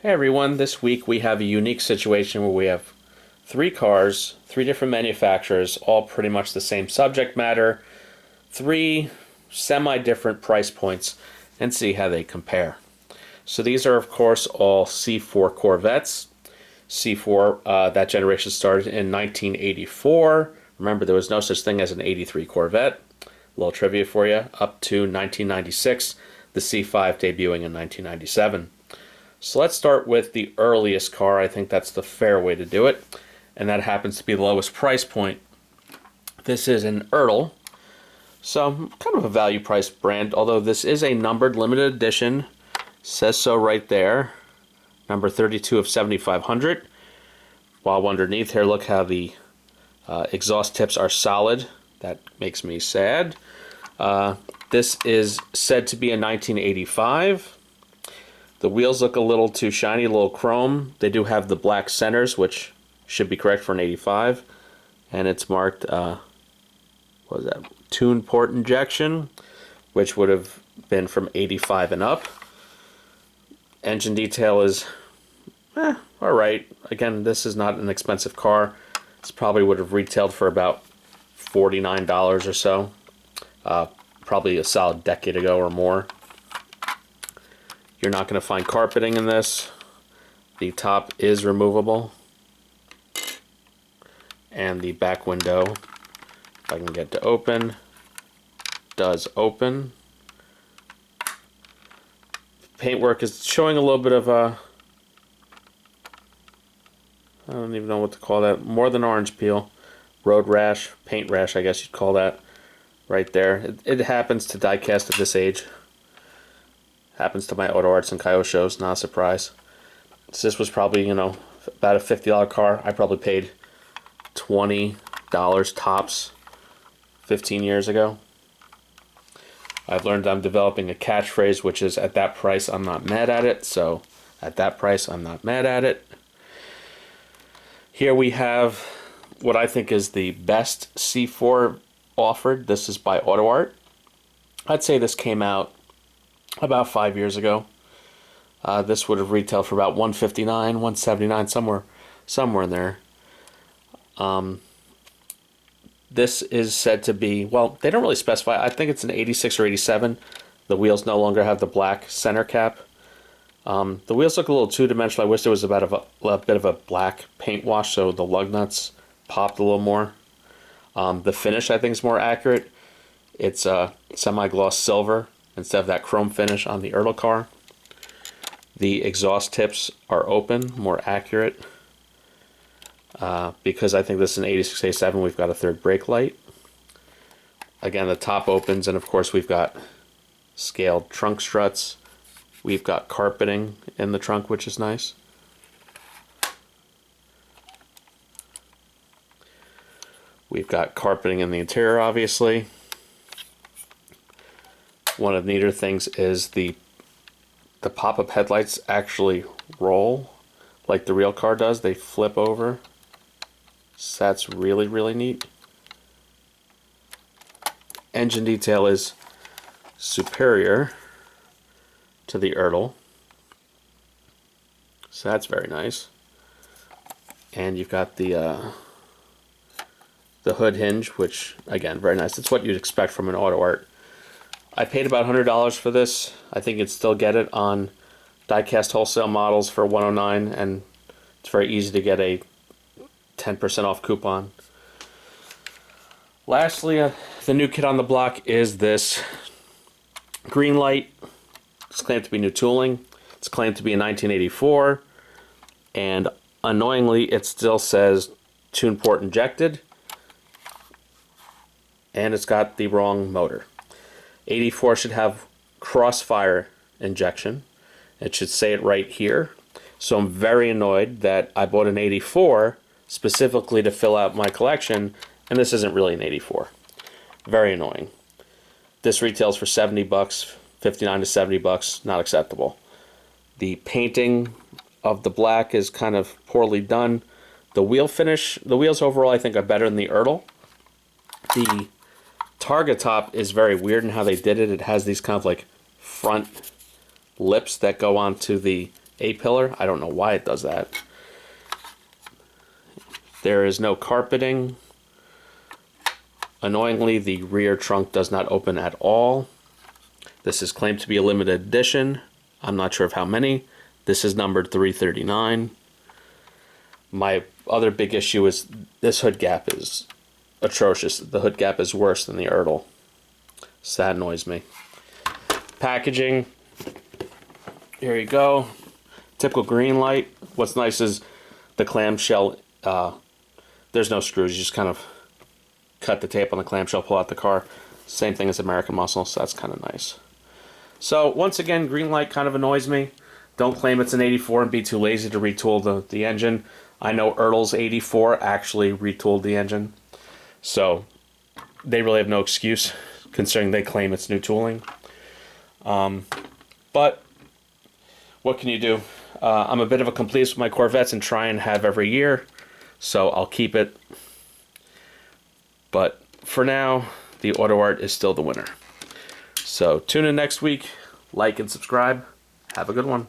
Hey everyone, this week we have a unique situation where we have three cars, three different manufacturers, all pretty much the same subject matter, three semi-different price points, and see how they compare. So these are of course all C4 Corvettes. C4, that generation started in 1984. Remember, there was no such thing as an 83 Corvette. A little trivia for you, up to 1996, the C5 debuting in 1997. So let's start with the earliest car. I think that's the fair way to do it, and that happens to be the lowest price point. This is an Ertl, so kind of a value price brand, although this is a numbered limited edition. Says so right there, number 32 of 7500. While underneath here, look how the exhaust tips are solid. That makes me sad. This is said to be a 1985. The wheels look a little too shiny, a little chrome. They do have the black centers, which should be correct for an 85. And it's marked, what was that? Tune port injection, which would have been from 85 and up. Engine detail is, alright. Again, this is not an expensive car. This probably would have retailed for about $49 or so. Probably a solid decade ago or more. You're not going to find carpeting in this. The top is removable. And the back window, if I can get to open, does open. Paintwork is showing a little bit of a, I don't even know what to call that, more than orange peel. Road rash, paint rash, I guess you'd call that, right there. It happens to diecast at this age. Happens to my Autoarts and Kyo shows, not a surprise. So this was probably, about a $50 car. I probably paid $20 tops 15 years ago. I've learned I'm developing a catchphrase, which is, at that price, I'm not mad at it. So, at that price, I'm not mad at it. Here we have what I think is the best C4 offered. This is by Autoart. I'd say this came out about 5 years ago. This would have retailed for about $159, $179, somewhere in there. This is said to be, well, they don't really specify. I think it's an 86 or 87. The wheels no longer have the black center cap. The wheels look a little two-dimensional. I wish there was about a bit of a black paint wash so the lug nuts popped a little more. The finish, I think, is more accurate. It's semi-gloss silver instead of that chrome finish on the Ertl car. The exhaust tips are open, more accurate. Because I think this is an 86A7, we've got a third brake light. Again, the top opens, and of course we've got scaled trunk struts. We've got carpeting in the trunk, which is nice. We've got carpeting in the interior, obviously. One of the neater things is the pop-up headlights actually roll like the real car does. They flip over. So that's really, really neat. Engine detail is superior to the Ertl. So that's very nice. And you've got the hood hinge, which, again, very nice. It's what you'd expect from an Autoart. I paid about $100 for this. I think you'd still get it on Diecast wholesale models for $109, and it's very easy to get a 10% off coupon. Lastly, the new kid on the block is this Greenlight. It's claimed to be new tooling. It's claimed to be a 1984, and annoyingly, it still says tune port injected, and it's got the wrong motor. 84 should have crossfire injection. It should say it right here. So I'm very annoyed that I bought an 84 specifically to fill out my collection, and this isn't really an 84. Very annoying. This retails for $70, 59 to $70, not acceptable. The painting of the black is kind of poorly done. The wheel finish, the wheels overall I think are better than the Ertl. The Targa top is very weird in how they did it. It has these kind of like front lips that go onto the A-pillar. I don't know why it does that. There is no carpeting. Annoyingly, the rear trunk does not open at all. This is claimed to be a limited edition. I'm not sure of how many. This is numbered 339. My other big issue is this hood gap is atrocious. The hood gap is worse than the Ertl. So that annoys me. Packaging. Here you go. Typical Greenlight. What's nice is the clamshell, there's no screws. You just kind of cut the tape on the clamshell, pull out the car. Same thing as American Muscle, so that's kind of nice. So once again, Greenlight kind of annoys me. Don't claim it's an 84 and be too lazy to retool the engine. I know Ertl's 84 actually retooled the engine. So they really have no excuse considering they claim it's new tooling. But what can you do? I'm a bit of a completist with my Corvettes and try and have every year. So I'll keep it. But for now, the Autoart is still the winner. So tune in next week. Like and subscribe. Have a good one.